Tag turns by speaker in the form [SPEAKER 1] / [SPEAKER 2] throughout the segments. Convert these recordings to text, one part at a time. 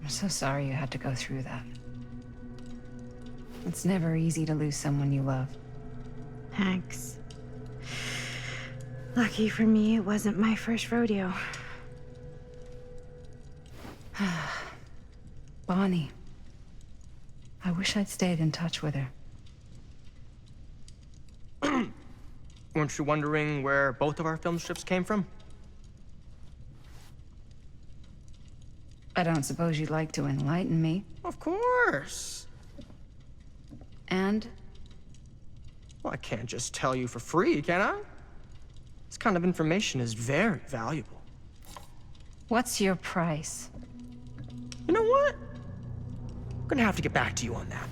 [SPEAKER 1] I'm so sorry you had to go through that. It's never easy to lose someone you love.
[SPEAKER 2] Thanks. Lucky for me, it wasn't my first rodeo.
[SPEAKER 1] Bonnie. I wish I'd stayed in touch with her.
[SPEAKER 3] Weren't you wondering where both of our film strips came from?
[SPEAKER 1] I don't suppose you'd like to enlighten me.
[SPEAKER 3] Of course.
[SPEAKER 1] And?
[SPEAKER 3] Well, I can't just tell you for free, can I? This kind of information is very valuable.
[SPEAKER 1] What's your price?
[SPEAKER 3] You know what? I'm gonna have to get back to you on that.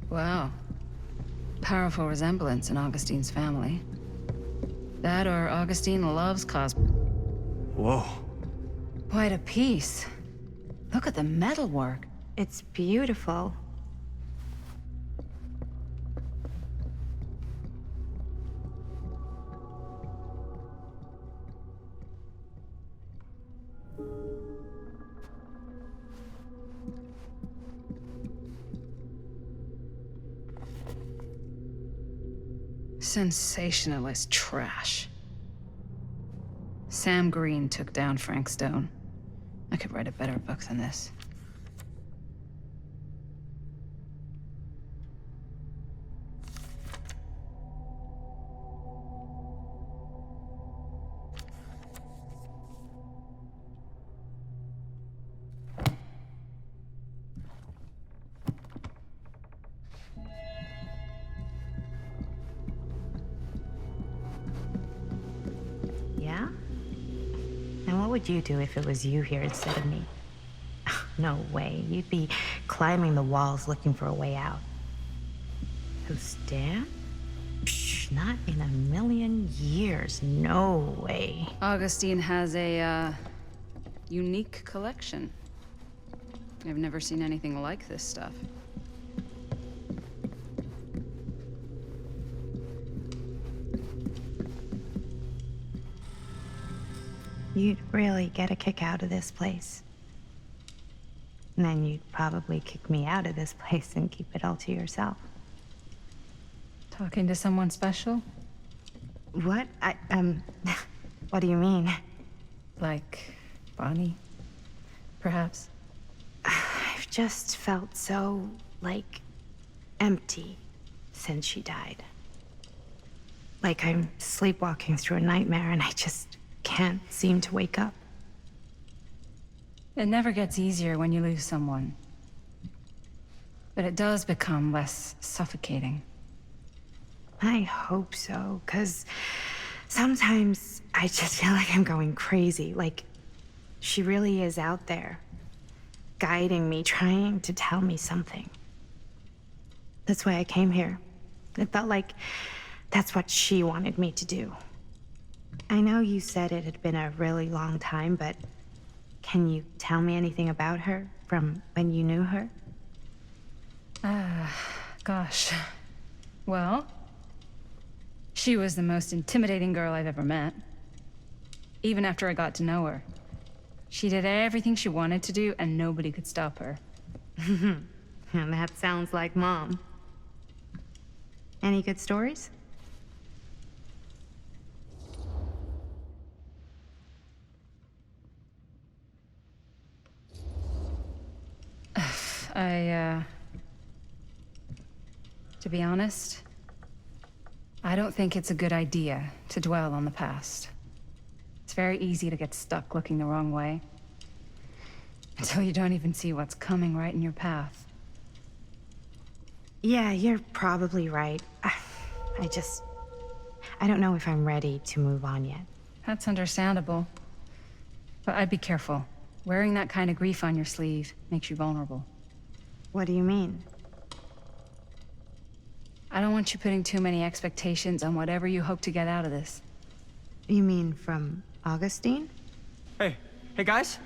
[SPEAKER 1] Wow. Powerful resemblance in Augustine's family. That or Augustine loves cosplay.
[SPEAKER 3] Whoa.
[SPEAKER 1] Quite a piece. Look at the metalwork.
[SPEAKER 2] It's beautiful.
[SPEAKER 1] Sensationalist trash. Sam Green took down Frank Stone. I could write a better book than this.
[SPEAKER 2] Yeah? And what would you do if it was you here instead of me? No way. You'd be climbing the walls looking for a way out. Who, Stan? Psh, not in a million years. No way.
[SPEAKER 1] Augustine has a, unique collection. I've never seen anything like this stuff.
[SPEAKER 2] You'd really get a kick out of this place. And then you'd probably kick me out of this place and keep it all to yourself.
[SPEAKER 1] Talking to someone special?
[SPEAKER 2] What? What do you mean?
[SPEAKER 1] Like Bonnie, perhaps?
[SPEAKER 2] I've just felt so, like, empty since she died. Like I'm sleepwalking through a nightmare and I just can't seem to wake up.
[SPEAKER 1] It never gets easier when you lose someone. But it does become less suffocating.
[SPEAKER 2] I hope so, 'cause sometimes I just feel like I'm going crazy. Like, she really is out there, guiding me, trying to tell me something. That's why I came here. It felt like that's what she wanted me to do. I know you said it had been a really long time, but can you tell me anything about her from when you knew her?
[SPEAKER 1] Gosh. Well, she was the most intimidating girl I've ever met. Even after I got to know her. She did everything she wanted to do, and nobody could stop her.
[SPEAKER 2] And that sounds like Mom. Any good stories?
[SPEAKER 1] To be honest, I don't think it's a good idea to dwell on the past. It's very easy to get stuck looking the wrong way. Until you don't even see what's coming right in your path.
[SPEAKER 2] Yeah, you're probably right. I don't know if I'm ready to move on yet.
[SPEAKER 1] That's understandable. But I'd be careful. Wearing that kind of grief on your sleeve makes you vulnerable.
[SPEAKER 2] What do you mean?
[SPEAKER 1] I don't want you putting too many expectations on whatever you hope to get out of this.
[SPEAKER 2] You mean from Augustine?
[SPEAKER 3] Hey, guys.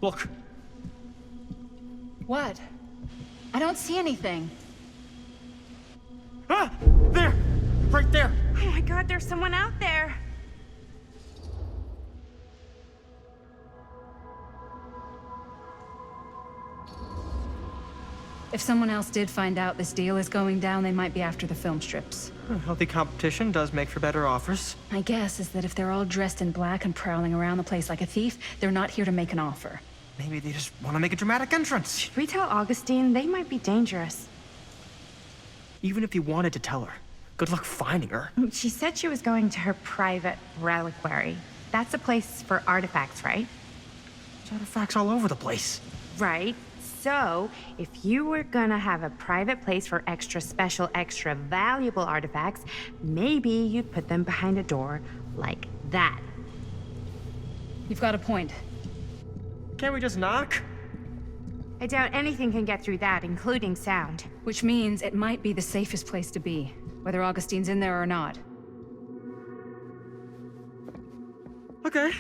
[SPEAKER 3] Look.
[SPEAKER 1] What? I don't see anything.
[SPEAKER 3] Ah! There! Right there!
[SPEAKER 2] Oh my god, there's someone out there!
[SPEAKER 1] If someone else did find out this deal is going down, they might be after the film strips.
[SPEAKER 3] Healthy competition does make for better offers.
[SPEAKER 1] My guess is that if they're all dressed in black and prowling around the place like a thief, they're not here to make an offer.
[SPEAKER 3] Maybe they just want to make a dramatic entrance.
[SPEAKER 2] Should we tell Augustine? They might be dangerous.
[SPEAKER 3] Even if you wanted to tell her, good luck finding her.
[SPEAKER 2] She said she was going to her private reliquary. That's a place for artifacts, right?
[SPEAKER 3] There's artifacts all over the place.
[SPEAKER 2] Right. So, if you were gonna have a private place for extra special, extra valuable artifacts, maybe you'd put them behind a door like that.
[SPEAKER 1] You've got a point.
[SPEAKER 3] Can't we just knock?
[SPEAKER 2] I doubt anything can get through that, including sound.
[SPEAKER 1] Which means it might be the safest place to be, whether Augustine's in there or not.
[SPEAKER 3] Okay.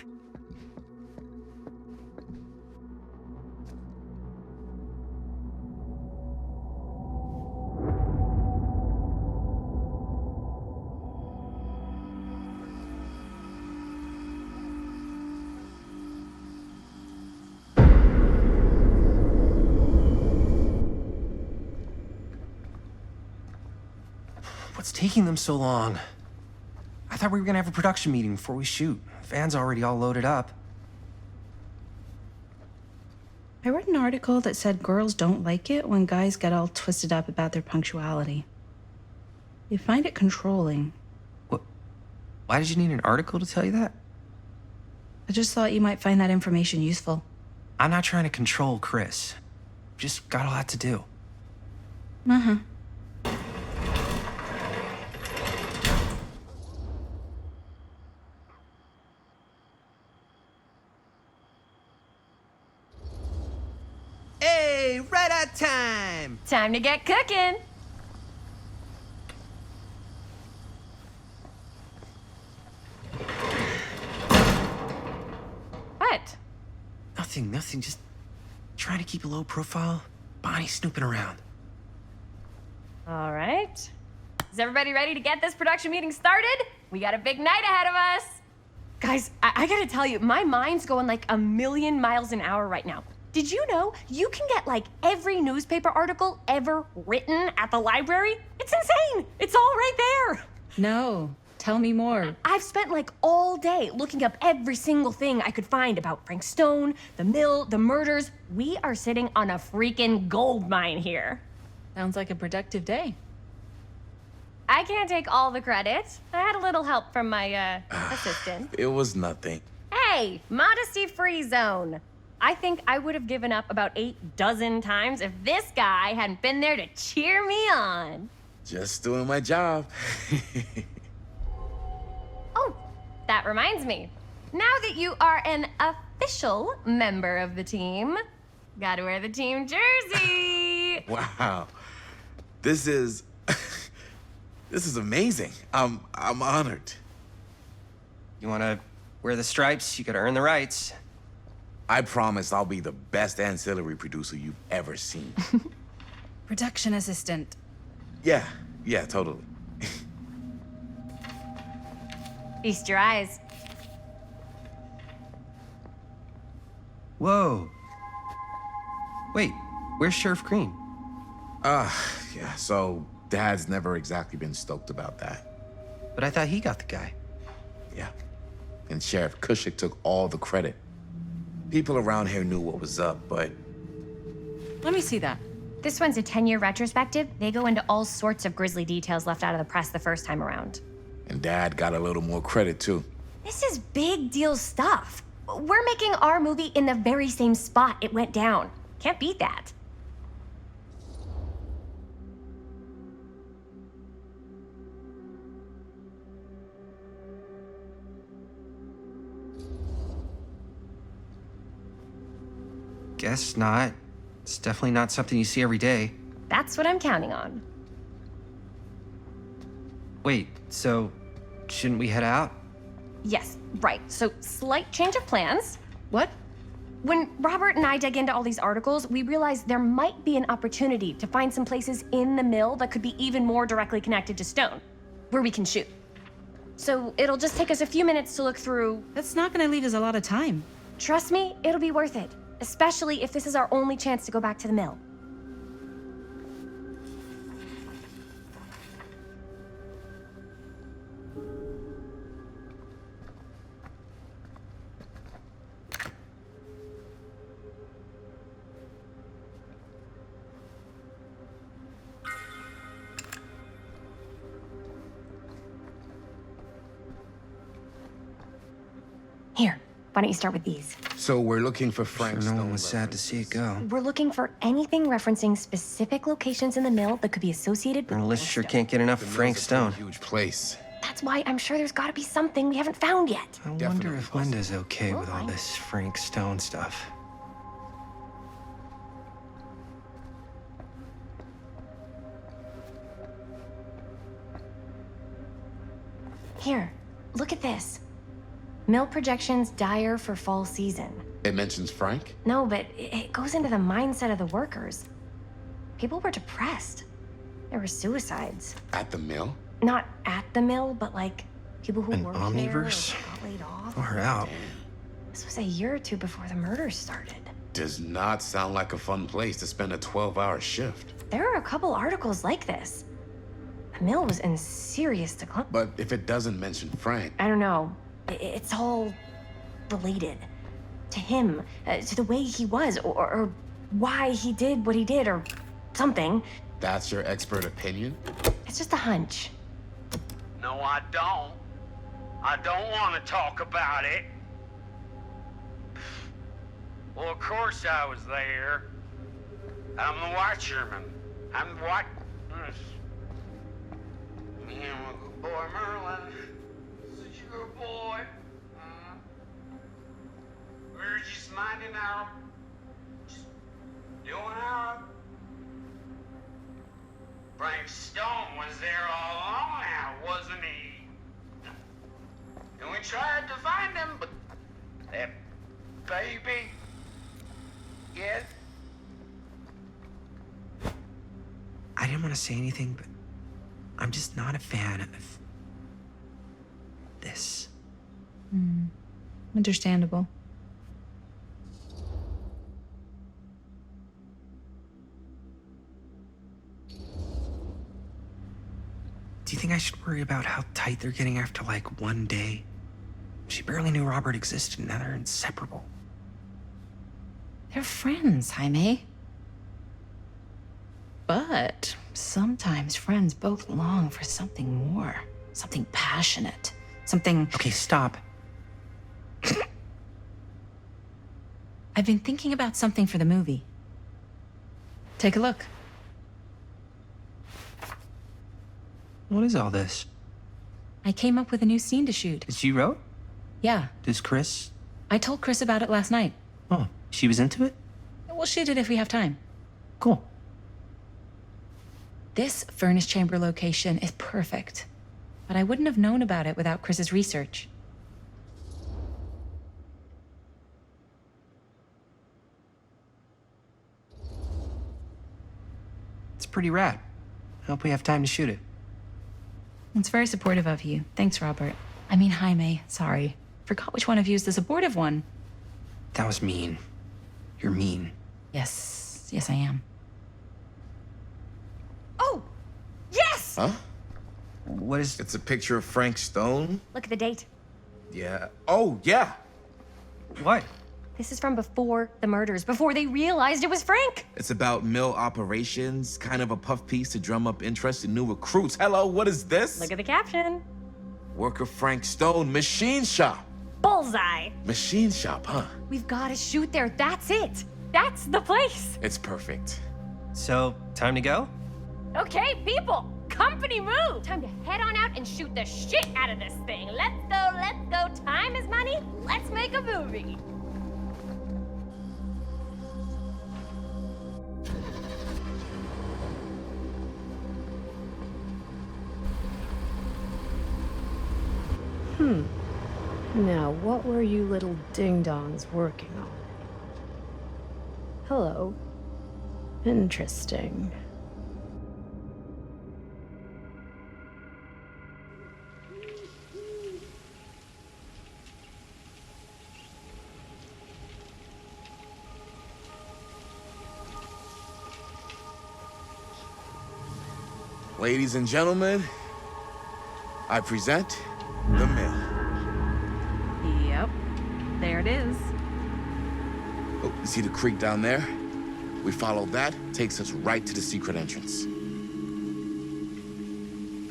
[SPEAKER 4] What's taking them so long? I thought we were gonna have a production meeting before we shoot. Van's already all loaded up.
[SPEAKER 5] I read an article that said girls don't like it when guys get all twisted up about their punctuality. They find it controlling.
[SPEAKER 4] What? Why did you need an article to tell you that?
[SPEAKER 5] I just thought you might find that information useful.
[SPEAKER 4] I'm not trying to control Chris. Just got a lot to do.
[SPEAKER 5] Uh-huh.
[SPEAKER 4] Hey, right on time!
[SPEAKER 6] Time to get cooking. What?
[SPEAKER 4] Nothing, just trying to keep a low profile. Bonnie snooping around.
[SPEAKER 6] All right. Is everybody ready to get this production meeting started? We got a big night ahead of us. Guys, I gotta tell you, my mind's going like a million miles an hour right now. Did you know you can get like every newspaper article ever written at the library? It's insane. It's all right there.
[SPEAKER 1] No, tell me more.
[SPEAKER 6] I've spent like all day looking up every single thing I could find about Frank Stone, the mill, the murders. We are sitting on a freaking gold mine here.
[SPEAKER 1] Sounds like a productive day.
[SPEAKER 6] I can't take all the credit. I had a little help from my assistant.
[SPEAKER 7] It was nothing.
[SPEAKER 6] Hey, modesty-free zone. I think I would have given up about 8 dozen times if this guy hadn't been there to cheer me on.
[SPEAKER 7] Just doing my job.
[SPEAKER 6] Oh, that reminds me. Now that you are an official member of the team, gotta wear the team jersey.
[SPEAKER 7] Wow. This is this is amazing. I'm honored.
[SPEAKER 4] You wanna wear the stripes? You gotta earn the rights.
[SPEAKER 7] I promise I'll be the best ancillary producer you've ever seen.
[SPEAKER 1] Production assistant.
[SPEAKER 7] Yeah, totally.
[SPEAKER 6] Feast your eyes.
[SPEAKER 4] Whoa. Wait, where's Sheriff Green?
[SPEAKER 7] Yeah, so Dad's never exactly been stoked about that.
[SPEAKER 4] But I thought he got the guy.
[SPEAKER 7] Yeah. And Sheriff Cushik took all the credit. People around here knew what was up, but
[SPEAKER 1] Let me see that.
[SPEAKER 6] This one's a 10-year retrospective. They go into all sorts of grisly details left out of the press the first time around.
[SPEAKER 7] and Dad got a little more credit too.
[SPEAKER 6] This is big deal stuff. We're making our movie in the very same spot it went down. Can't beat that.
[SPEAKER 4] guess not. It's definitely not something you see every day.
[SPEAKER 6] That's what I'm counting on.
[SPEAKER 4] Wait, so shouldn't we head out?
[SPEAKER 6] Yes, right. So, slight change of plans.
[SPEAKER 5] What?
[SPEAKER 6] When Robert and I dug into all these articles, we realized there might be an opportunity to find some places in the mill that could be even more directly connected to Stone, where we can shoot. So it'll just take us a few minutes to look through.
[SPEAKER 5] That's not gonna leave us a lot of time.
[SPEAKER 6] Trust me, it'll be worth it, especially if this is our only chance to go back to the mill. Here, why don't you start with these?
[SPEAKER 7] So we're looking for
[SPEAKER 4] Sure,
[SPEAKER 7] Frank
[SPEAKER 4] no
[SPEAKER 7] Stone.
[SPEAKER 4] one was sad to see it go.
[SPEAKER 6] We're looking for anything referencing specific locations in the mill that could be associated with
[SPEAKER 4] Journalists sure
[SPEAKER 6] Stone.
[SPEAKER 4] can't get enough of Frank Stone.
[SPEAKER 7] Huge place.
[SPEAKER 6] That's why I'm sure there's gotta be something we haven't found yet.
[SPEAKER 4] I wonder
[SPEAKER 7] Definitely
[SPEAKER 4] if
[SPEAKER 7] possible.
[SPEAKER 4] Linda's okay
[SPEAKER 6] We'll
[SPEAKER 4] with all
[SPEAKER 6] find
[SPEAKER 4] this Frank Stone stuff.
[SPEAKER 6] Here, look at this. Mill projections dire for fall season.
[SPEAKER 7] It mentions Frank?
[SPEAKER 6] No, but it goes into the mindset of the workers. People were depressed. There were suicides.
[SPEAKER 7] At the mill?
[SPEAKER 6] Not at the mill, but like people who
[SPEAKER 4] An
[SPEAKER 6] work
[SPEAKER 4] omniverse?
[SPEAKER 6] there or got laid off.
[SPEAKER 4] Far out.
[SPEAKER 6] This was a year or two before the murders started.
[SPEAKER 7] Does not sound like a fun place to spend a 12-hour shift.
[SPEAKER 6] There are a couple articles like this. The mill was in serious decline.
[SPEAKER 7] But if it doesn't mention Frank,
[SPEAKER 6] I don't know. It's all related to him, to the way he was, or why he did what he did, or something.
[SPEAKER 7] that's your expert opinion?
[SPEAKER 6] It's just a hunch.
[SPEAKER 8] No, I don't. I don't want to talk about it. Well, of course I was there. I'm the watcherman. I'm the watch... Me and my good boy Merlin. This is your boy. We're just minding our... Just doing our... Frank Stone was there all along now, wasn't he? And we tried to find him, but that baby, yes.
[SPEAKER 4] I didn't want to say anything, but I'm just not a fan of this.
[SPEAKER 5] Understandable.
[SPEAKER 4] Do you think I should worry about how tight they're getting after like one day? She barely knew Robert existed, and now they're inseparable.
[SPEAKER 5] They're friends, Jaime. But sometimes friends both long for something more, something passionate, something.
[SPEAKER 4] Okay, stop.
[SPEAKER 5] I've been thinking about something for the movie. Take a look.
[SPEAKER 4] What is all this?
[SPEAKER 5] I came up with a new scene to shoot.
[SPEAKER 4] That you wrote?
[SPEAKER 5] Yeah,
[SPEAKER 4] Does Chris?
[SPEAKER 5] I told Chris about it last night.
[SPEAKER 4] Oh, she was into it?
[SPEAKER 5] We'll shoot it if we have time.
[SPEAKER 4] Cool.
[SPEAKER 5] This furnace chamber location is perfect, but I wouldn't have known about it without Chris's research.
[SPEAKER 4] It's pretty rad. I hope we have time to shoot it.
[SPEAKER 5] It's very supportive of you. Thanks, Robert. I mean, Jaime, sorry. Forgot which one of you is the supportive one.
[SPEAKER 4] That was mean. You're mean.
[SPEAKER 5] Yes, I am.
[SPEAKER 6] Oh! Yes!
[SPEAKER 7] Huh?
[SPEAKER 4] What is...
[SPEAKER 7] It's a picture of Frank Stone?
[SPEAKER 6] Look at the date.
[SPEAKER 7] Yeah. Oh, yeah.
[SPEAKER 4] What?
[SPEAKER 6] This is from before the murders, before they realized it was Frank.
[SPEAKER 7] It's about mill operations, kind of a puff piece to drum up interest in new recruits. Hello, what is this?
[SPEAKER 6] Look at the caption.
[SPEAKER 7] Worker Frank Stone, machine shop.
[SPEAKER 6] Bullseye.
[SPEAKER 7] Machine shop, huh?
[SPEAKER 6] We've got to shoot there. That's it. That's the place.
[SPEAKER 7] It's perfect.
[SPEAKER 4] So, time to go?
[SPEAKER 6] Okay, people. Company move. Time to head on out and shoot the shit out of this thing. Let's go, let's go. Time is money. Let's make a movie.
[SPEAKER 2] Now, what were you little ding-dongs working on? Hello. Interesting.
[SPEAKER 7] Ladies and gentlemen, I present the mill.
[SPEAKER 1] Yep. There it is.
[SPEAKER 7] Oh, you see the creek down there? We follow that, takes us right to the secret entrance.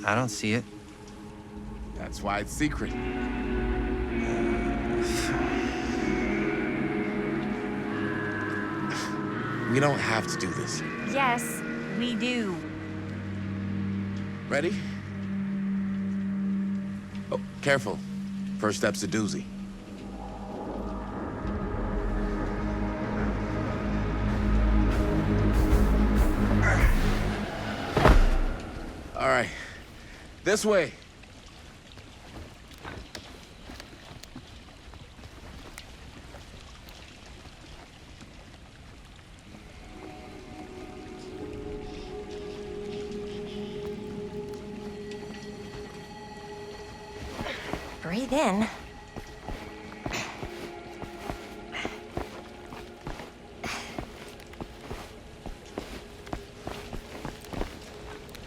[SPEAKER 4] I don't see it.
[SPEAKER 7] That's why it's secret. We don't have to do this.
[SPEAKER 6] Yes, we do.
[SPEAKER 7] Ready? Oh, careful. First step's a doozy. All right. This way.
[SPEAKER 6] Breathe in.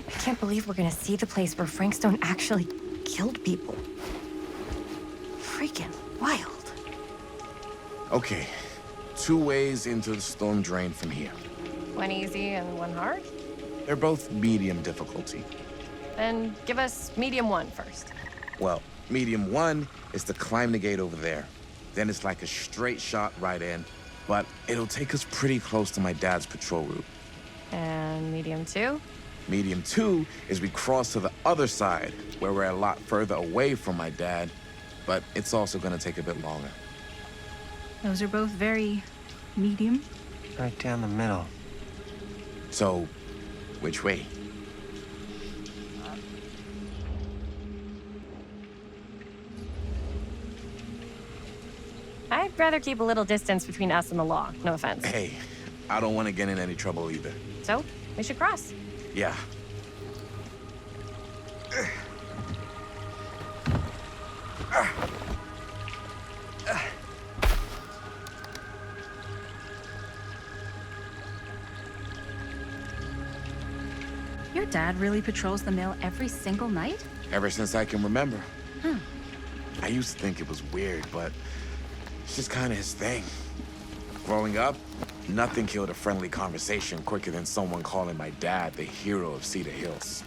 [SPEAKER 6] I can't believe we're gonna see the place where Frank Stone actually killed people. Freaking wild.
[SPEAKER 7] Okay. 2 ways into the storm drain from here.
[SPEAKER 6] One easy and one hard?
[SPEAKER 7] They're both medium difficulty.
[SPEAKER 6] Then give us medium one first.
[SPEAKER 7] Well, medium 1 is to climb the gate over there. Then it's like a straight shot right in, but it'll take us pretty close to my dad's patrol route.
[SPEAKER 6] And medium two?
[SPEAKER 7] Medium 2 is we cross to the other side, where we're a lot further away from my dad, but it's also gonna take a bit longer.
[SPEAKER 1] Those are both very medium.
[SPEAKER 4] Right down the middle.
[SPEAKER 7] So, which way?
[SPEAKER 6] I'd rather keep a little distance between us and the law, no offense.
[SPEAKER 7] Hey, I don't want to get in any trouble either.
[SPEAKER 6] So, we should cross.
[SPEAKER 7] Yeah.
[SPEAKER 1] Your dad really patrols the mill every single night?
[SPEAKER 7] Ever since I can remember.
[SPEAKER 1] Huh.
[SPEAKER 7] I used to think it was weird, but it's just kind of his thing. Growing up, nothing killed a friendly conversation quicker than someone calling my dad the hero of Cedar Hills.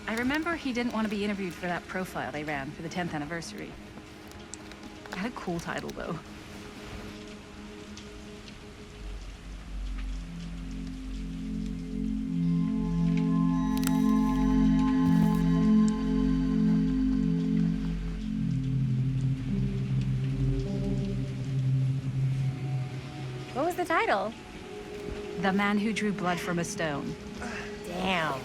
[SPEAKER 1] I remember he didn't want to be interviewed for that profile they ran for the 10th anniversary. It had a cool title, though.
[SPEAKER 6] What was the title?
[SPEAKER 1] The Man Who Drew Blood from a Stone.
[SPEAKER 6] Damn.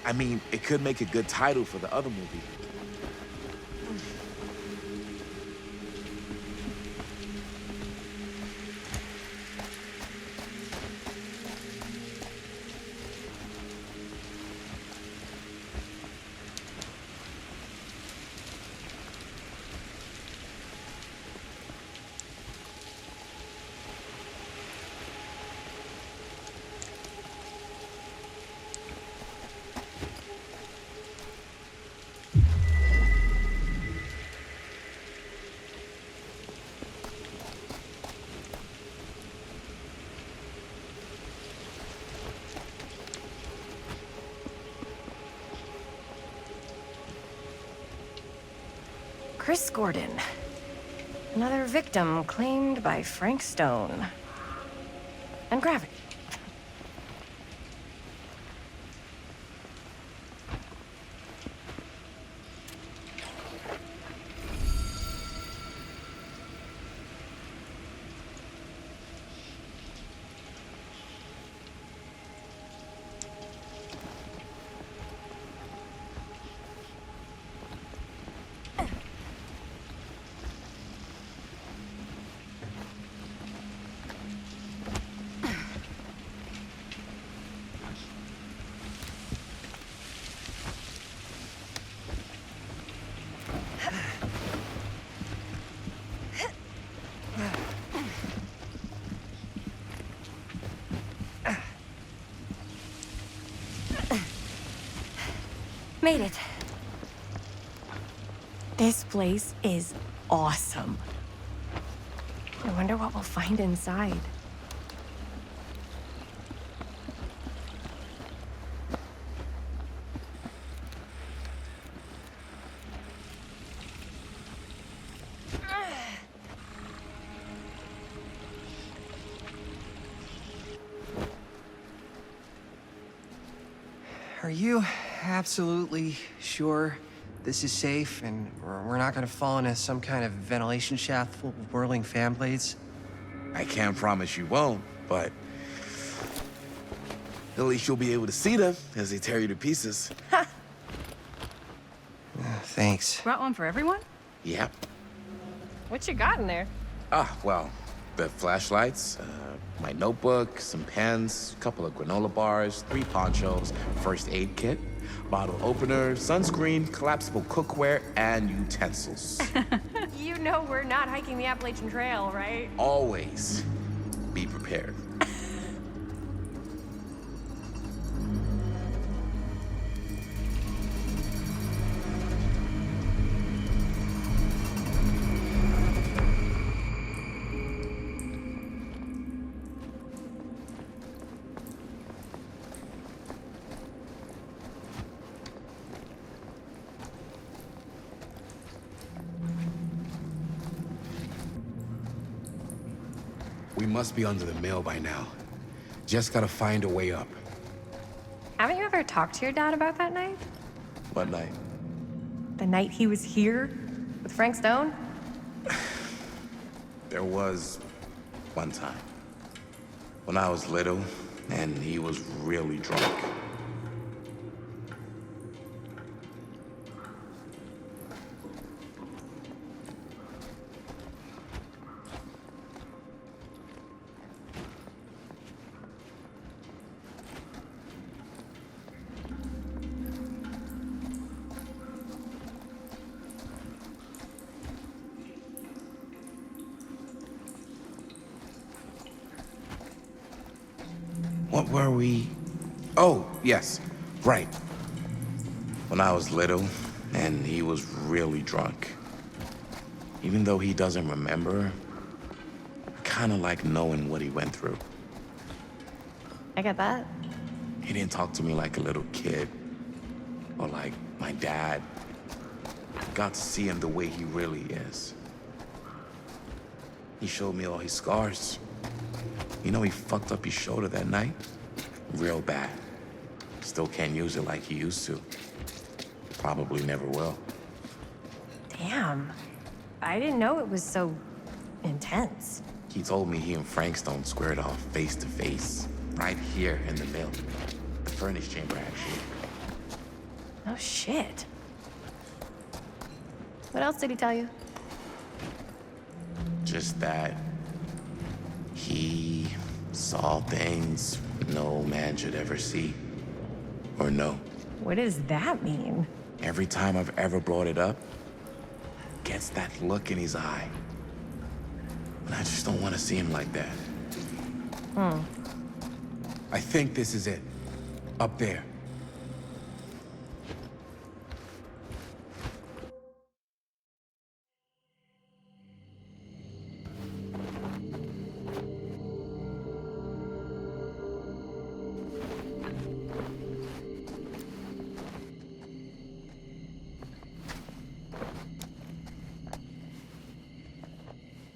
[SPEAKER 7] I mean, it could make a good title for the other movie.
[SPEAKER 6] Chris Gordon. Another victim claimed by Frank Stone. And gravity. Made it. This place is awesome. I wonder what we'll find inside.
[SPEAKER 3] Are you absolutely sure this is safe and we're not gonna fall into some kind of ventilation shaft full of whirling fan blades?
[SPEAKER 7] I can't promise you won't, but at least you'll be able to see them as they tear you to pieces.
[SPEAKER 3] Thanks.
[SPEAKER 1] Brought one for everyone?
[SPEAKER 7] Yep.
[SPEAKER 6] What you got in there?
[SPEAKER 7] Well, the flashlights, my notebook, some pens, a couple of granola bars, 3 ponchos, first aid kit, bottle opener, sunscreen, collapsible cookware, and utensils.
[SPEAKER 6] You know we're not hiking the Appalachian Trail, right?
[SPEAKER 7] Always be prepared. We must be under the mill by now. Just gotta find a way up.
[SPEAKER 6] Haven't you ever talked to your dad about that night?
[SPEAKER 7] What night?
[SPEAKER 6] The night he was here with Frank Stone?
[SPEAKER 7] There was one time when I was little and he was really drunk. What were we? Oh, yes, right. When I was little, and he was really drunk. Even though he doesn't remember, I kind of like knowing what he went through.
[SPEAKER 6] I get that.
[SPEAKER 7] He didn't talk to me like a little kid, or like my dad. I got to see him the way he really is. He showed me all his scars. You know, he fucked up his shoulder that night? Real bad. Still can't use it like he used to. Probably never will.
[SPEAKER 6] Damn. I didn't know it was so intense.
[SPEAKER 7] He told me he and Frank Stone squared off face to face, right here in the mill. The furnace chamber, actually.
[SPEAKER 6] Oh, shit. What else did he tell you?
[SPEAKER 7] Just that he saw things no man should ever see or know.
[SPEAKER 6] What does that mean?
[SPEAKER 7] Every time I've ever brought it up, gets that look in his eye. And I just don't want to see him like that. I think this is it. Up there.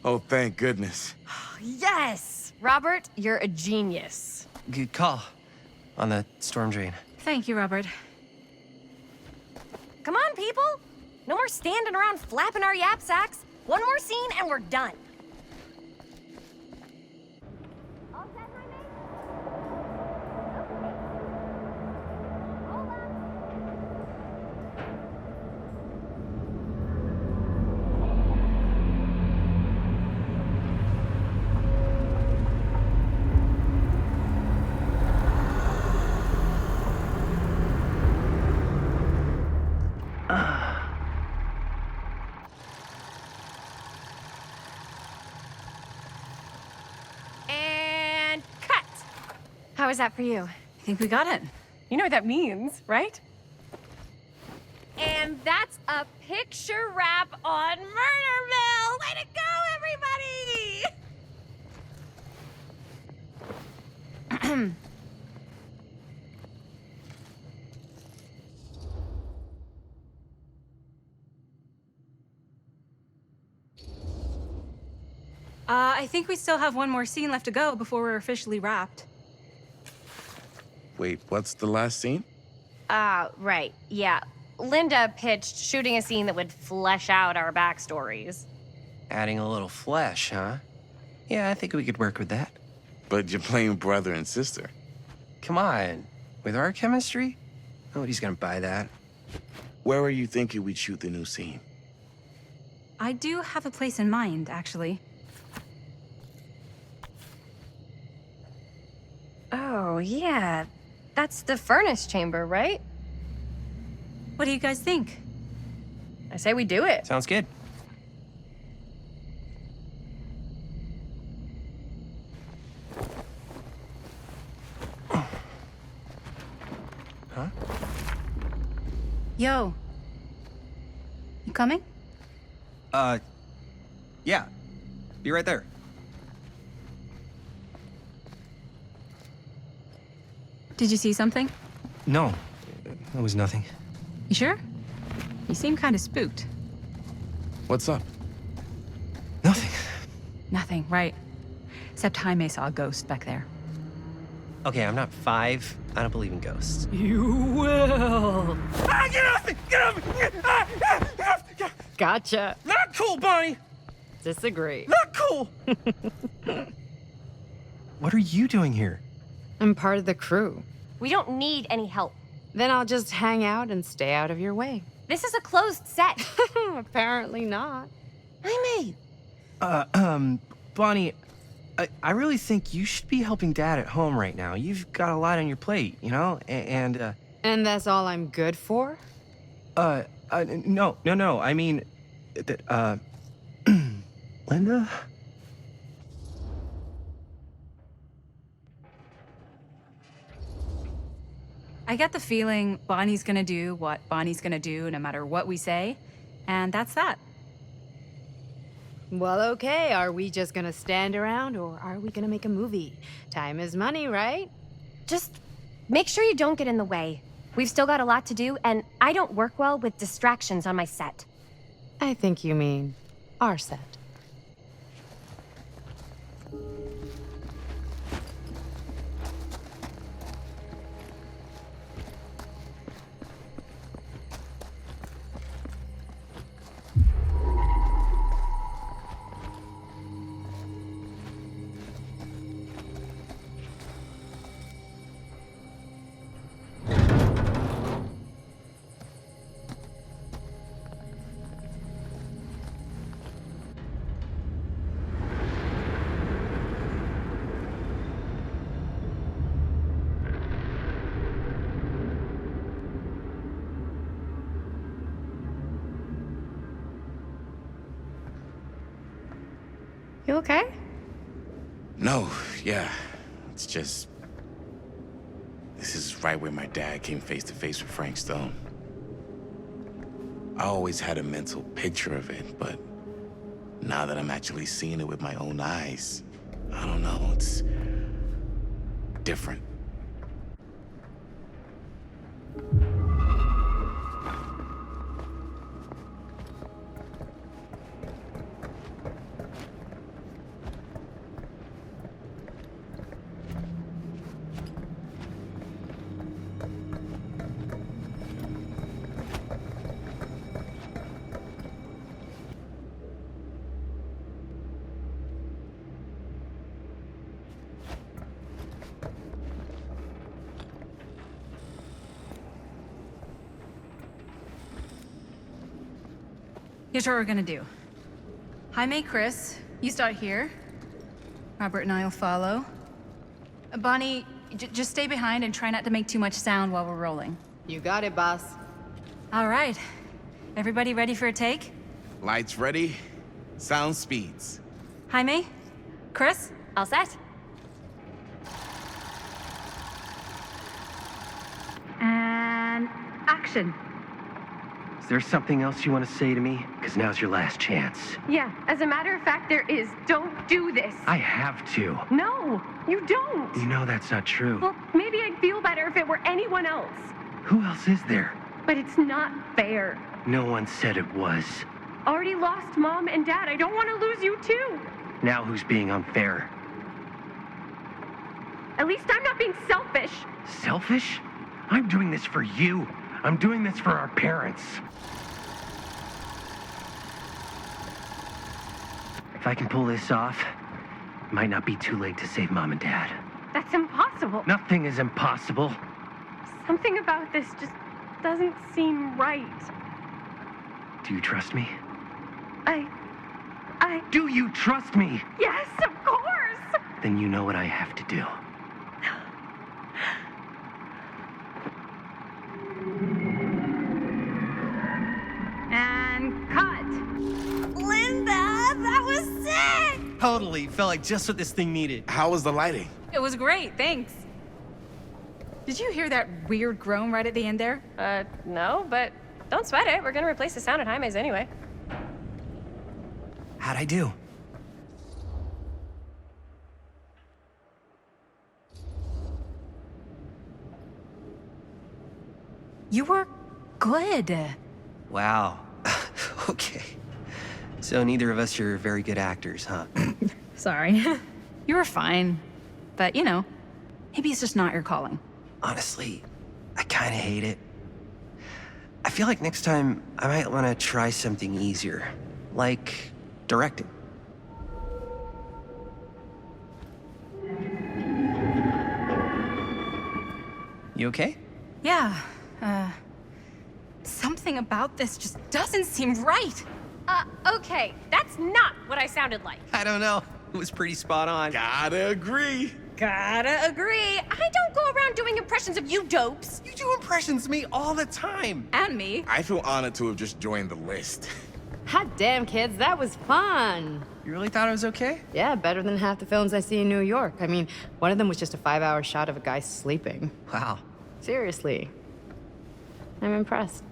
[SPEAKER 7] Oh, thank goodness.
[SPEAKER 6] Yes! Robert, you're a genius.
[SPEAKER 3] Good call on the storm drain.
[SPEAKER 1] Thank you, Robert.
[SPEAKER 6] Come on, people! No more standing around flapping our yap sacks. One more scene and we're done. All set, my mate? Okay. Hold on. was that for you?
[SPEAKER 1] I think we got it.
[SPEAKER 6] You know what that means, right? And that's a picture wrap on Murderville! Way to go, everybody!
[SPEAKER 1] I think we still have one more scene left to go before we're officially wrapped.
[SPEAKER 7] Wait, what's the last scene?
[SPEAKER 6] Right, yeah. Linda pitched shooting a scene that would flesh out our backstories.
[SPEAKER 3] Adding a little flesh, huh? Yeah, I think we could work with that.
[SPEAKER 7] But you're playing brother and sister.
[SPEAKER 3] Come on. With our chemistry? Nobody's gonna buy that.
[SPEAKER 7] Where are you thinking we'd shoot the new scene?
[SPEAKER 1] I do have a place in mind, actually.
[SPEAKER 6] Oh, yeah. That's the furnace chamber, right?
[SPEAKER 1] What do you guys think?
[SPEAKER 6] I say we do it.
[SPEAKER 3] Sounds good. Huh?
[SPEAKER 1] Yo. You coming?
[SPEAKER 3] Yeah. Be right there.
[SPEAKER 1] Did you see something?
[SPEAKER 3] No, it was nothing.
[SPEAKER 1] You sure? You seem kind of spooked.
[SPEAKER 7] What's up?
[SPEAKER 3] Nothing.
[SPEAKER 1] Nothing, right. Except Jaime saw a ghost back there.
[SPEAKER 3] Okay, I'm not 5. I don't believe in ghosts.
[SPEAKER 1] You will.
[SPEAKER 3] Ah, get off me! Get off me!
[SPEAKER 6] Gotcha.
[SPEAKER 3] Not cool, Bonnie!
[SPEAKER 6] Disagree.
[SPEAKER 3] Not cool! What are you doing here?
[SPEAKER 2] I'm part of the crew.
[SPEAKER 6] We don't need any help.
[SPEAKER 2] Then I'll just hang out and stay out of your way.
[SPEAKER 6] This is a closed set.
[SPEAKER 2] Apparently not.
[SPEAKER 6] Jaime.
[SPEAKER 3] Bonnie, I really think you should be helping Dad at home right now. You've got a lot on your plate, you know? And
[SPEAKER 2] that's all I'm good for?
[SPEAKER 3] no. I mean, that, Linda?
[SPEAKER 1] I get the feeling Bonnie's gonna do what Bonnie's gonna do no matter what we say, and that's that.
[SPEAKER 2] Well, okay. Are we just gonna stand around or are we gonna make a movie? Time is money, right?
[SPEAKER 6] Just make sure you don't get in the way. We've still got a lot to do, and I don't work well with distractions on my set.
[SPEAKER 2] I think you mean our set.
[SPEAKER 6] You okay?
[SPEAKER 7] No, yeah. It's just... This is right where my dad came face to face with Frank Stone. I always had a mental picture of it, but now that I'm actually seeing it with my own eyes, I don't know, it's different.
[SPEAKER 1] Here's what we're gonna do. Jaime, Chris, you start here. Robert and I will follow. Bonnie, just stay behind and try not to make too much sound while we're rolling.
[SPEAKER 2] You got it, boss.
[SPEAKER 1] All right. Everybody ready for a take?
[SPEAKER 7] Lights ready, sound speeds.
[SPEAKER 1] Jaime? Chris?
[SPEAKER 6] All set?
[SPEAKER 1] reaction.
[SPEAKER 3] Is there something else you want to say to me? Because now's your last chance.
[SPEAKER 6] Yeah, as a matter of fact, there is. Don't do this.
[SPEAKER 3] I have to.
[SPEAKER 6] No, you don't.
[SPEAKER 3] You know that's not true.
[SPEAKER 6] Well, maybe I'd feel better if it were anyone else.
[SPEAKER 3] Who else is there?
[SPEAKER 6] But it's not fair.
[SPEAKER 3] No one said it was.
[SPEAKER 6] Already lost Mom and Dad. I don't want to lose you too.
[SPEAKER 3] Now who's being unfair?
[SPEAKER 6] At least I'm not being selfish.
[SPEAKER 3] Selfish? I'm doing this for you. I'm doing this for our parents. If I can pull this off, it might not be too late to save Mom and Dad.
[SPEAKER 6] That's impossible.
[SPEAKER 3] Nothing is impossible.
[SPEAKER 6] Something about this just doesn't seem right.
[SPEAKER 3] Do you trust me?
[SPEAKER 6] I...
[SPEAKER 3] Do you trust me?
[SPEAKER 6] Yes, of course!
[SPEAKER 3] Then you know what I have to do.
[SPEAKER 1] And cut.
[SPEAKER 2] Linda, that was sick!
[SPEAKER 3] Totally. Felt like just what this thing needed.
[SPEAKER 7] How was the lighting?
[SPEAKER 5] It was great, thanks. Did you hear that weird groan right at the end there?
[SPEAKER 6] No, but don't sweat it. We're gonna replace the sound at Jaime's anyway.
[SPEAKER 3] How'd I do?
[SPEAKER 5] You were good.
[SPEAKER 3] Wow. Okay. So neither of us are very good actors, huh?
[SPEAKER 5] Sorry. You were fine. But, you know, maybe it's just not your calling.
[SPEAKER 3] Honestly, I kind of hate it. I feel like next time I might want to try something easier, like directing. You okay?
[SPEAKER 5] Yeah, something about this just doesn't seem right.
[SPEAKER 6] Okay, that's not what I sounded like.
[SPEAKER 3] I don't know. It was pretty spot on.
[SPEAKER 7] Gotta agree.
[SPEAKER 6] Gotta agree. I don't go around doing impressions of you dopes.
[SPEAKER 3] You do impressions of me all the time.
[SPEAKER 5] And me.
[SPEAKER 7] I feel honored to have just joined the list.
[SPEAKER 9] Hot damn, kids, that was fun.
[SPEAKER 3] You really thought I was okay?
[SPEAKER 9] Yeah, better than half the films I see in New York. I mean, one of them was just a 5-hour shot of a guy sleeping.
[SPEAKER 3] Wow.
[SPEAKER 9] Seriously. I'm impressed.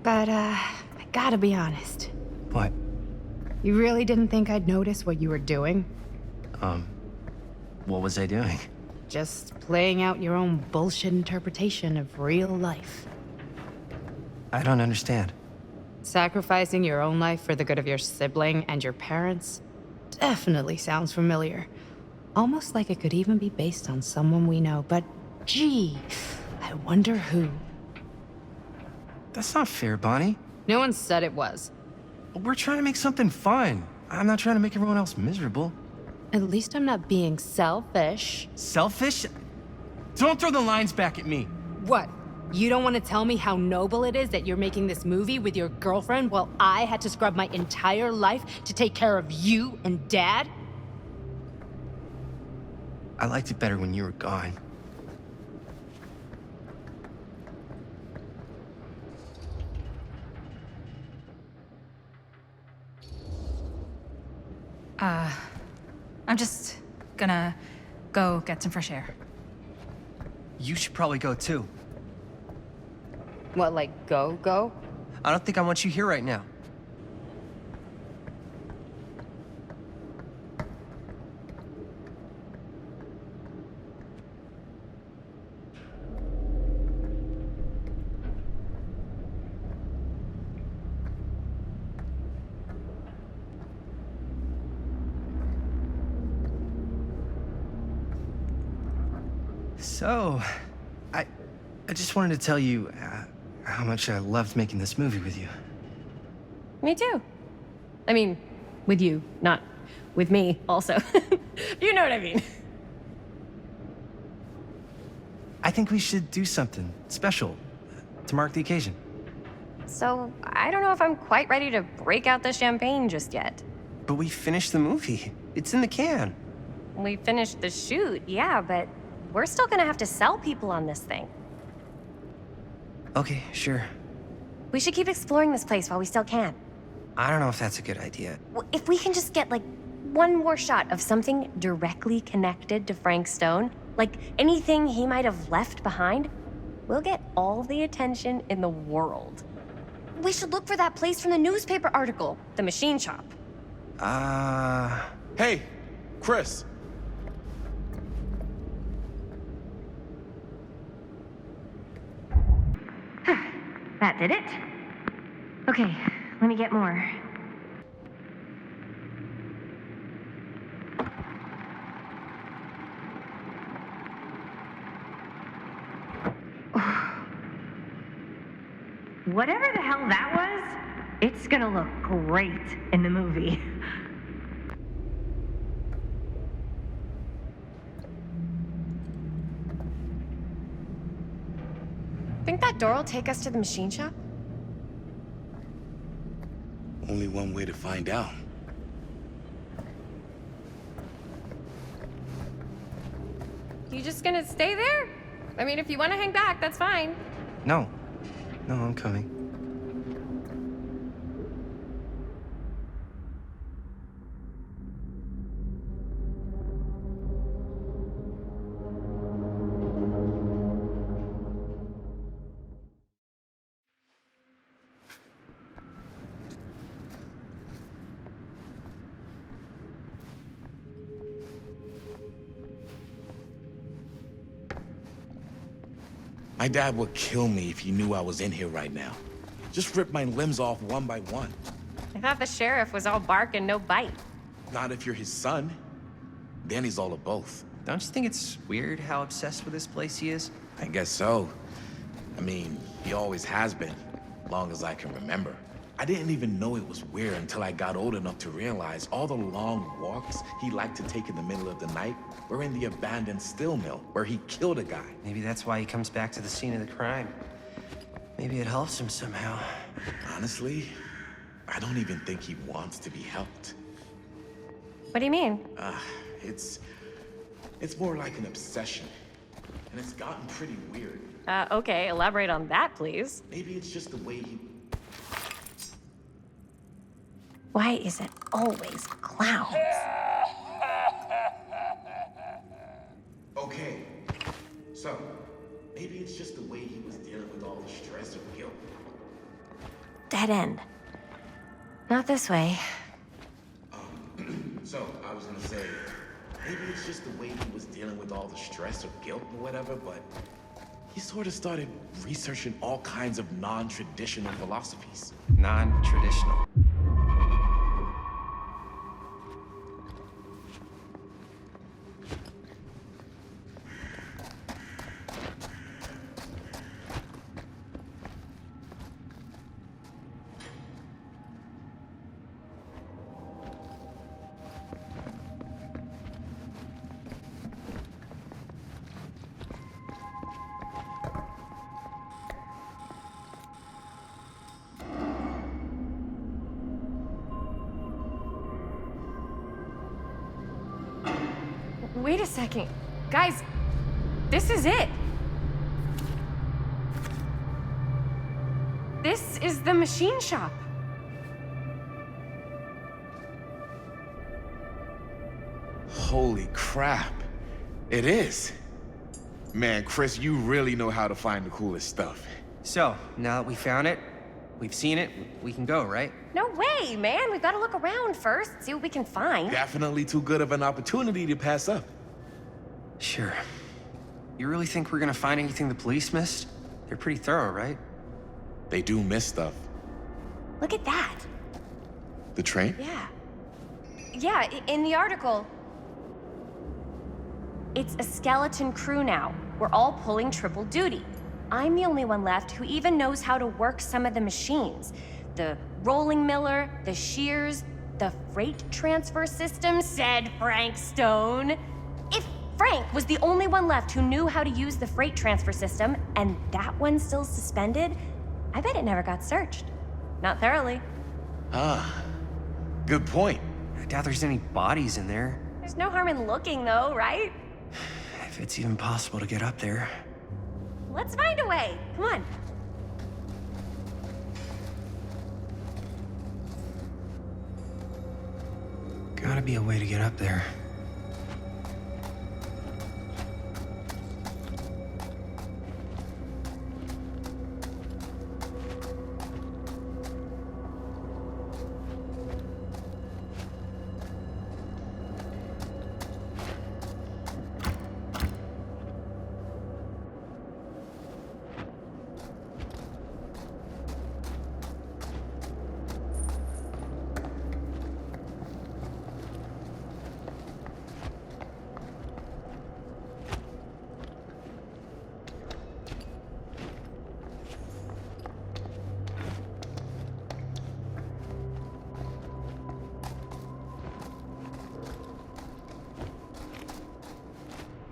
[SPEAKER 9] But, I gotta be honest.
[SPEAKER 3] What?
[SPEAKER 9] You really didn't think I'd notice what you were doing?
[SPEAKER 3] What was I doing?
[SPEAKER 9] Just playing out your own bullshit interpretation of real life.
[SPEAKER 3] I don't understand.
[SPEAKER 9] Sacrificing your own life for the good of your sibling and your parents definitely sounds familiar. Almost like it could even be based on someone we know, but gee, I wonder who.
[SPEAKER 3] That's not fair, Bonnie.
[SPEAKER 9] No one said it was.
[SPEAKER 3] We're trying to make something fun. I'm not trying to make everyone else miserable.
[SPEAKER 9] At least I'm not being selfish.
[SPEAKER 3] Selfish? Don't throw the lines back at me.
[SPEAKER 9] What? You don't want to tell me how noble it is that you're making this movie with your girlfriend while I had to scrub my entire life to take care of you and Dad?
[SPEAKER 3] I liked it better when you were gone.
[SPEAKER 1] I'm just gonna go get some fresh air.
[SPEAKER 3] You should probably go too.
[SPEAKER 9] What, like go?
[SPEAKER 3] I don't think I want you here right now. So, I just wanted to tell you how much I loved making this movie with you.
[SPEAKER 6] Me too. I mean, with you, not with me, also. You know what I mean.
[SPEAKER 3] I think we should do something special to mark the occasion.
[SPEAKER 6] So, I don't know if I'm quite ready to break out the champagne just yet.
[SPEAKER 3] But we finished the movie. It's in the can.
[SPEAKER 6] We finished the shoot, yeah, but we're still gonna have to sell people on this thing.
[SPEAKER 3] Okay, sure.
[SPEAKER 6] We should keep exploring this place while we still can.
[SPEAKER 3] I don't know if that's a good idea.
[SPEAKER 6] Well, if we can just get, like, one more shot of something directly connected to Frank Stone, like anything he might have left behind, we'll get all the attention in the world. We should look for that place from the newspaper article, the machine shop.
[SPEAKER 7] Hey, Chris.
[SPEAKER 6] That did it? Okay, let me get more. Whatever the hell that was, it's gonna look great in the movie. Think that door will take us to the machine shop?
[SPEAKER 7] Only one way to find out.
[SPEAKER 6] You just gonna stay there? I mean, if you want to hang back, that's fine.
[SPEAKER 3] No. No, I'm coming.
[SPEAKER 7] My dad would kill me if he knew I was in here right now. Just rip my limbs off one by one.
[SPEAKER 6] I thought the sheriff was all bark and no bite.
[SPEAKER 7] Not if you're his son. Then he's all of both.
[SPEAKER 3] Don't you think it's weird how obsessed with this place he is?
[SPEAKER 7] I guess so. I mean, he always has been, long as I can remember. I didn't even know it was weird until I got old enough to realize all the long walks he liked to take in the middle of the night were in the abandoned steel mill where he killed a guy.
[SPEAKER 3] Maybe that's why he comes back to the scene of the crime. Maybe it helps him somehow.
[SPEAKER 7] Honestly, I don't even think he wants to be helped.
[SPEAKER 6] What do you mean?
[SPEAKER 7] It's more like an obsession. And it's gotten pretty weird.
[SPEAKER 6] Okay, elaborate on that, please.
[SPEAKER 7] Maybe it's just the way he...
[SPEAKER 6] Why is it always clowns?
[SPEAKER 7] Okay, so maybe it's just the way he was dealing with all the stress of guilt.
[SPEAKER 6] Dead end. Not this way.
[SPEAKER 7] So I was gonna say, maybe it's just the way he was dealing with all the stress of guilt or whatever, but he sort of started researching all kinds of non-traditional philosophies.
[SPEAKER 3] Non-traditional.
[SPEAKER 6] Wait a second. Guys, this is it. This is the machine shop.
[SPEAKER 7] Holy crap. It is. Man, Chris, you really know how to find the coolest stuff.
[SPEAKER 3] So, now that we found it, we've seen it, we can go, right?
[SPEAKER 6] No way, man. We've got to look around first, see what we can find.
[SPEAKER 7] Definitely too good of an opportunity to pass up.
[SPEAKER 3] Sure. You really think we're gonna find anything the police missed? They're pretty thorough, right?
[SPEAKER 7] They do miss stuff.
[SPEAKER 6] Look at that.
[SPEAKER 7] The train?
[SPEAKER 6] Yeah. Yeah, in the article. It's a skeleton crew now. We're all pulling triple duty. I'm the only one left who even knows how to work some of the machines. The rolling miller, the shears, the freight transfer system, said Frank Stone. If Frank was the only one left who knew how to use the freight transfer system, and that one's still suspended, I bet it never got searched. Not thoroughly.
[SPEAKER 7] Ah, good point.
[SPEAKER 3] I doubt there's any bodies in there.
[SPEAKER 6] There's no harm in looking, though, right?
[SPEAKER 3] If it's even possible to get up there.
[SPEAKER 6] Let's find a way. Come on.
[SPEAKER 3] Gotta
[SPEAKER 4] gotta be a way to get up there.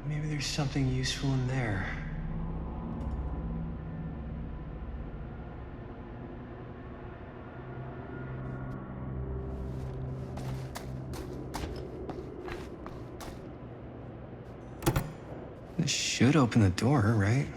[SPEAKER 4] Maybe there's something useful in there. This should open the door, right?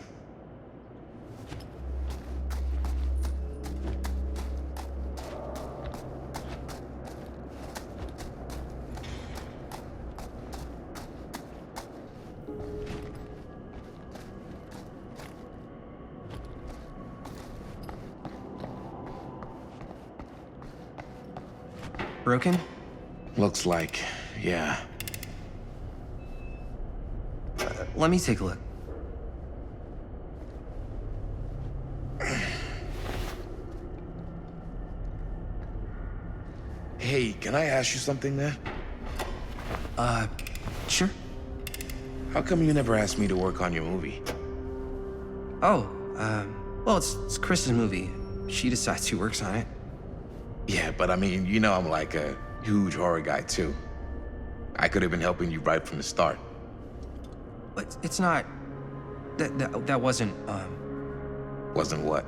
[SPEAKER 4] Broken?
[SPEAKER 7] Looks like, yeah.
[SPEAKER 3] Let me take a look.
[SPEAKER 7] Hey, can I ask you something there?
[SPEAKER 3] Sure.
[SPEAKER 7] How come you never asked me to work on your movie?
[SPEAKER 3] Oh, well, it's Chris's movie. She decides who works on it.
[SPEAKER 7] Yeah, but I mean, you know I'm like a huge horror guy too. I could have been helping you right from the start.
[SPEAKER 3] But it's not... That wasn't,
[SPEAKER 7] Wasn't what?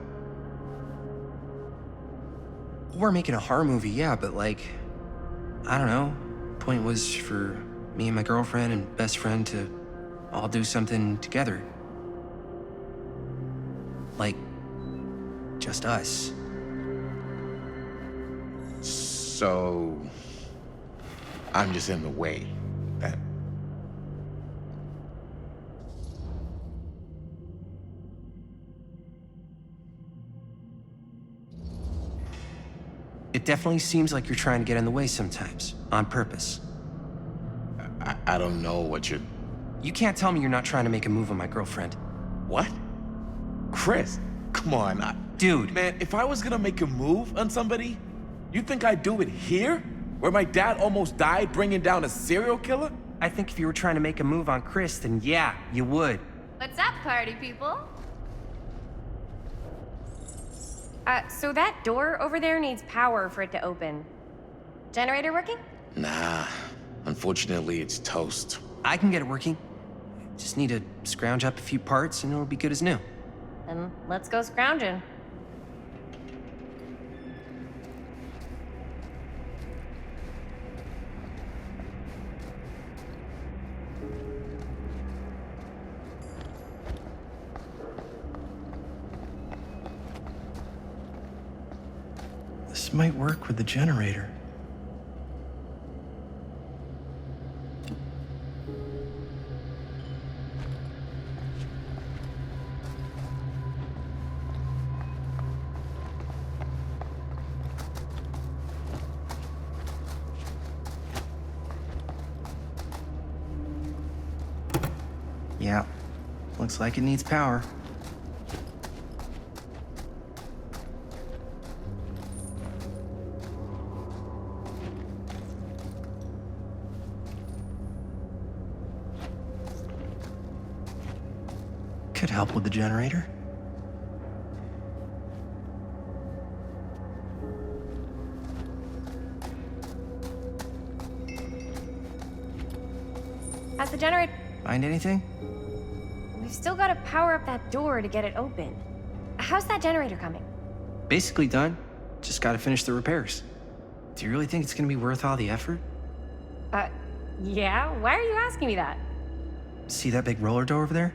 [SPEAKER 3] We're making a horror movie, yeah, but like... I don't know. Point was for me and my girlfriend and best friend to all do something together. Like... just us.
[SPEAKER 7] So... I'm just in the way, then.
[SPEAKER 3] It definitely seems like you're trying to get in the way sometimes, on purpose.
[SPEAKER 7] I don't know what you're...
[SPEAKER 3] You can't tell me you're not trying to make a move on my girlfriend.
[SPEAKER 7] What? Chris, come on.
[SPEAKER 3] Dude.
[SPEAKER 7] Man, if I was gonna make a move on somebody, you think I'd do it here? Where my dad almost died bringing down a serial killer?
[SPEAKER 3] I think if you were trying to make a move on Chris, then yeah, you would.
[SPEAKER 6] What's up, party people? So that door over there needs power for it to open. Generator working?
[SPEAKER 7] Nah, unfortunately it's toast.
[SPEAKER 3] I can get it working. Just need to scrounge up a few parts and it'll be good as new.
[SPEAKER 6] Then let's go scrounging.
[SPEAKER 3] This might work with the generator. Yeah, looks like it needs power. Could help with the generator.
[SPEAKER 6] How's the generator?
[SPEAKER 3] Find anything?
[SPEAKER 6] We've still got to power up that door to get it open. How's that generator coming?
[SPEAKER 3] Basically done. Just gotta finish the repairs. Do you really think it's gonna be worth all the effort?
[SPEAKER 6] Yeah? Why are you asking me that?
[SPEAKER 3] See that big roller door over there?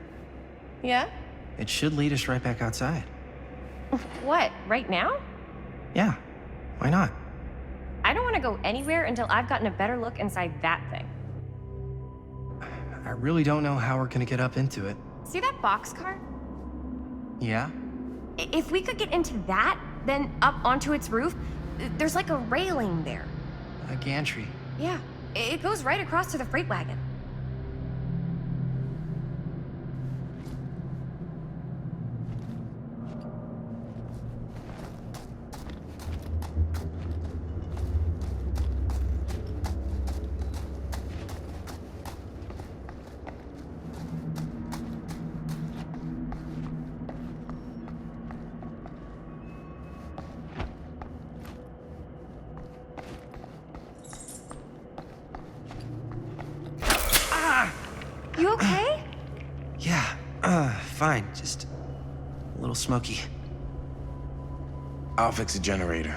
[SPEAKER 6] Yeah?
[SPEAKER 3] It should lead us right back outside.
[SPEAKER 6] What, right now?
[SPEAKER 3] Yeah, why not?
[SPEAKER 6] I don't want to go anywhere until I've gotten a better look inside that thing.
[SPEAKER 3] I really don't know how we're gonna get up into it.
[SPEAKER 6] See that boxcar?
[SPEAKER 3] Yeah?
[SPEAKER 6] If we could get into that, then up onto its roof, there's like a railing there.
[SPEAKER 3] A gantry.
[SPEAKER 6] Yeah, it goes right across to the freight wagon. You okay?
[SPEAKER 3] Yeah, fine. Just a little smoky.
[SPEAKER 7] I'll fix the generator.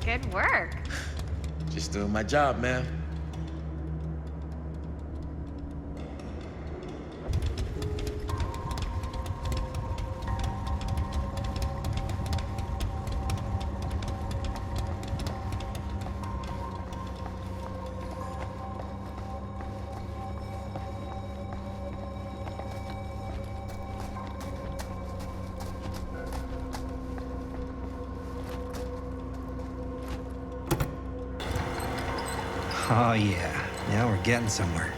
[SPEAKER 6] Good work.
[SPEAKER 7] Just doing my job, man.
[SPEAKER 3] Oh yeah, now we're getting somewhere.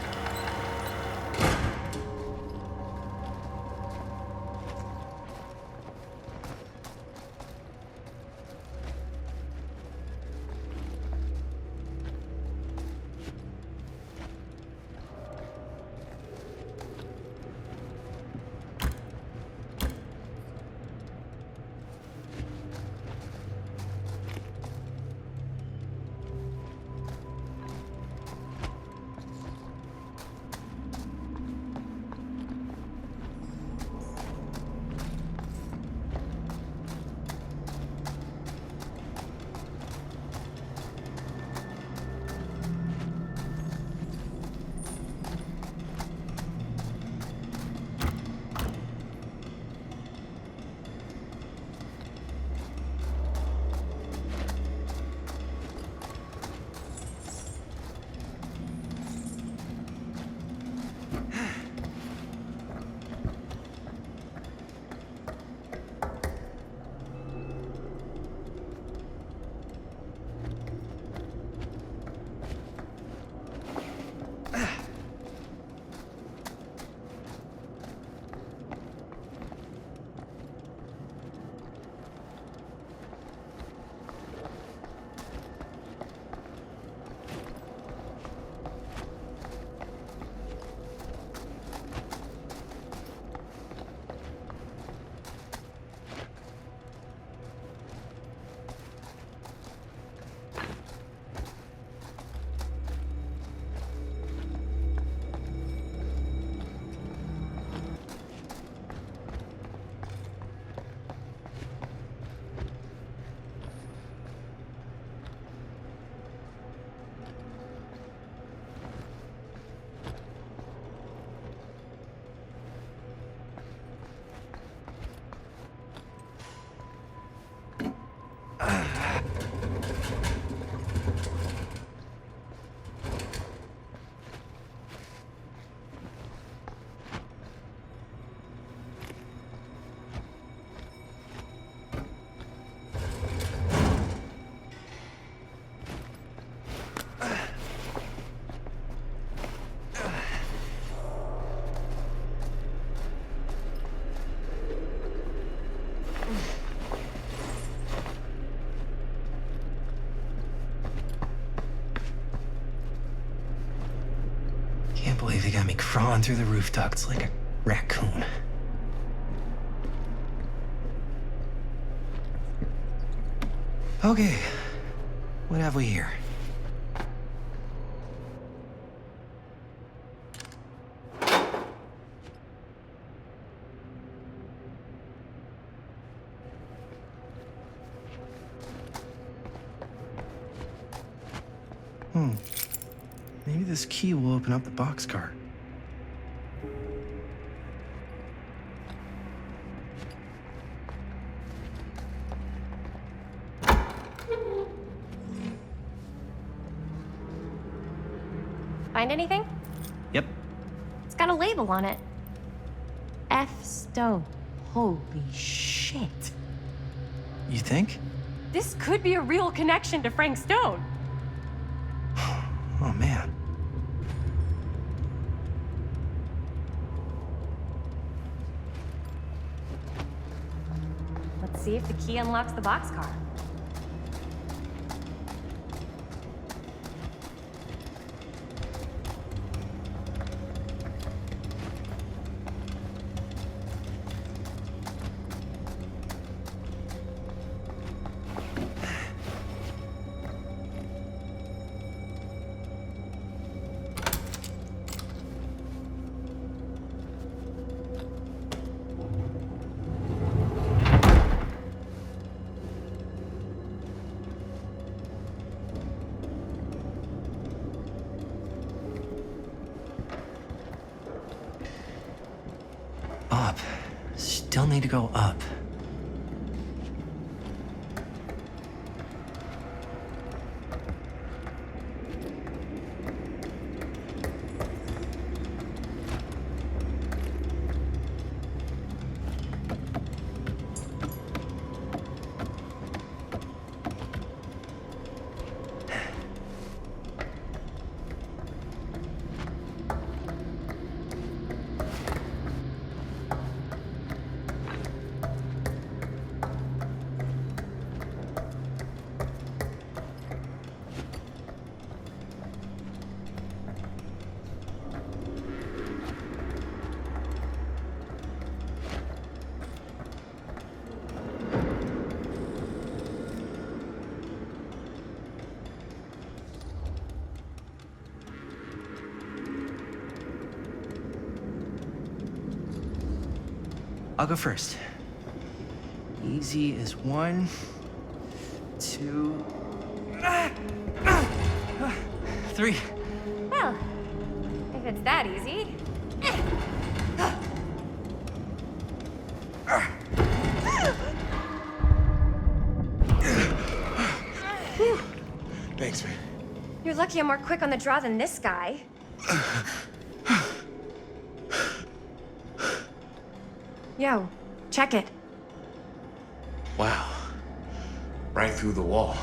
[SPEAKER 3] Can't believe they got me crawling through the roof ducts like a raccoon. Okay, what have we here? Maybe this key will open up the boxcar.
[SPEAKER 6] find anything?
[SPEAKER 3] Yep.
[SPEAKER 6] It's got a label on it. F. Stone. Holy shit.
[SPEAKER 3] You think?
[SPEAKER 6] This could be a real connection to Frank Stone.
[SPEAKER 3] Oh, man.
[SPEAKER 6] Let's see if the key unlocks the boxcar.
[SPEAKER 3] Up. Still need to go up. I'll go first. Easy as 1, 2, 3.
[SPEAKER 6] Well, if it's that easy.
[SPEAKER 7] Thanks, man.
[SPEAKER 6] You're lucky I'm more quick on the draw than this guy. Yo, check it.
[SPEAKER 7] Wow. Right through the wall.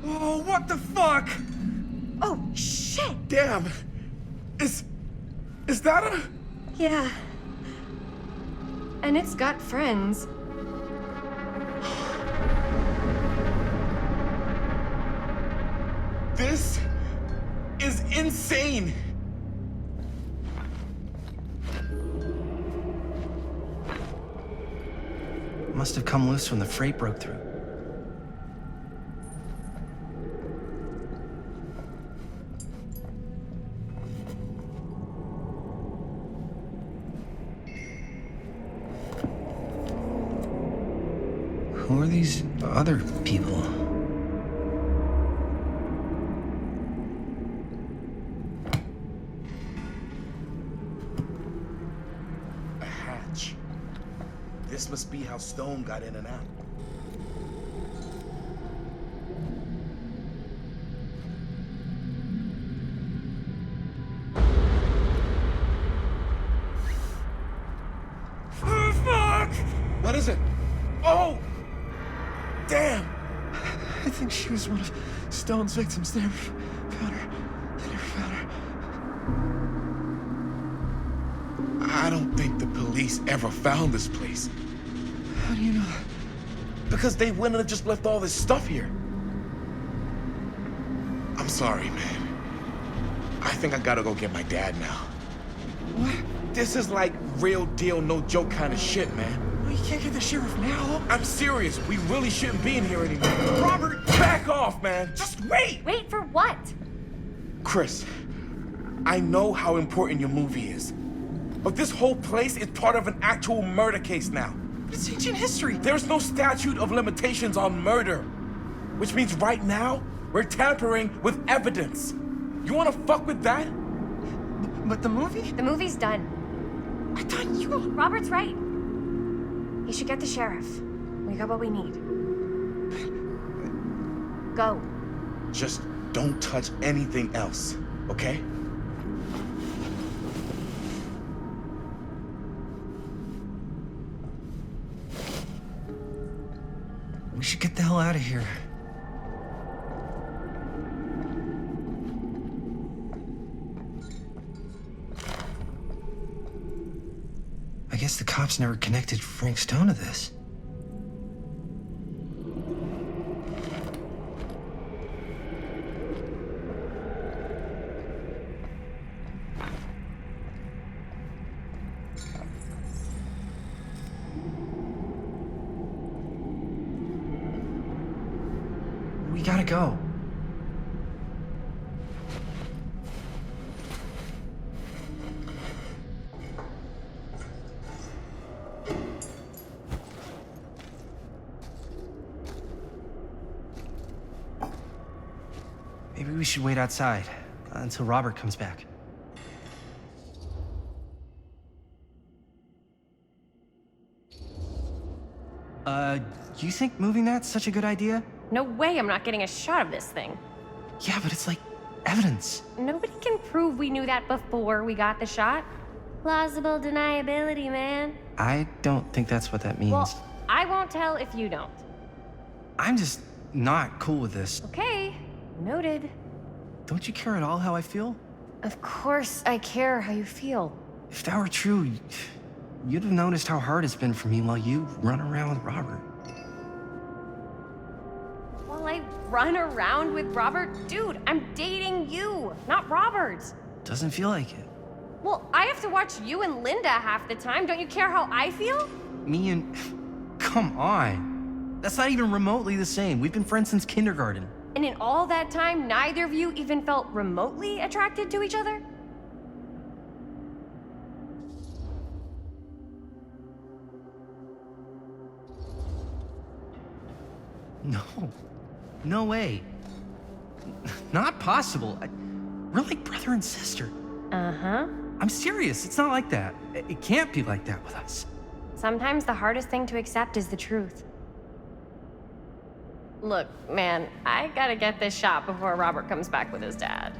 [SPEAKER 4] Oh, what the fuck?
[SPEAKER 6] Oh, shit!
[SPEAKER 7] Damn. Is that a...
[SPEAKER 6] Yeah. And it's got friends.
[SPEAKER 7] This is insane.
[SPEAKER 3] Must have come loose when the freight broke through. Who are these other people?
[SPEAKER 7] A hatch. This must be how Stone got in and out.
[SPEAKER 4] Oh, fuck!
[SPEAKER 7] What is it? Oh! Damn!
[SPEAKER 3] I think she was one of Stone's victims. They never found her. They never found her.
[SPEAKER 7] I don't think the police ever found this place.
[SPEAKER 3] How do you know that?
[SPEAKER 7] Because they wouldn't have just left all this stuff here. I'm sorry, man. I think I gotta go get my dad now.
[SPEAKER 3] What?
[SPEAKER 7] This is like real deal, no joke kind of shit, man.
[SPEAKER 3] Well, you can't get the sheriff now.
[SPEAKER 7] I'm serious. We really shouldn't be in here anymore. Robert, back off, man. Just wait.
[SPEAKER 6] Wait for what?
[SPEAKER 7] Chris, I know how important your movie is. But this whole place is part of an actual murder case now.
[SPEAKER 3] It's ancient history.
[SPEAKER 7] There's no statute of limitations on murder. Which means right now, we're tampering with evidence. You wanna fuck with that?
[SPEAKER 3] But the movie?
[SPEAKER 6] The movie's done.
[SPEAKER 3] I thought you were...
[SPEAKER 6] Robert's right. You should get the sheriff. We got what we need. Go.
[SPEAKER 7] Just don't touch anything else, okay?
[SPEAKER 3] We should get the hell out of here. I guess the cops never connected Frank Stone to this. We gotta go. Maybe we should wait outside until Robert comes back. You think moving that's such a good idea?
[SPEAKER 6] No way I'm not getting a shot of this thing.
[SPEAKER 3] Yeah, but it's like evidence.
[SPEAKER 6] Nobody can prove we knew that before we got the shot. Plausible deniability, man.
[SPEAKER 3] I don't think that's what that means.
[SPEAKER 6] Well, I won't tell if you don't.
[SPEAKER 3] I'm just not cool with this.
[SPEAKER 6] Okay, noted.
[SPEAKER 3] Don't you care at all how I feel?
[SPEAKER 6] Of course I care how you feel.
[SPEAKER 3] If that were true, you'd have noticed how hard it's been for me while you run around with Robert.
[SPEAKER 6] While I run around with Robert? Dude, I'm dating you, not Robert.
[SPEAKER 3] Doesn't feel like it.
[SPEAKER 6] Well, I have to watch you and Linda half the time. Don't you care how I feel?
[SPEAKER 3] Me and... Come on. That's not even remotely the same. We've been friends since kindergarten.
[SPEAKER 6] And in all that time, neither of you even felt remotely attracted to each other?
[SPEAKER 3] No. No way. Not possible. We're like brother and sister.
[SPEAKER 6] Uh-huh.
[SPEAKER 3] I'm serious. It's not like that. It can't be like that with us.
[SPEAKER 6] Sometimes the hardest thing to accept is the truth. Look, man, I gotta get this shot before Robert comes back with his dad.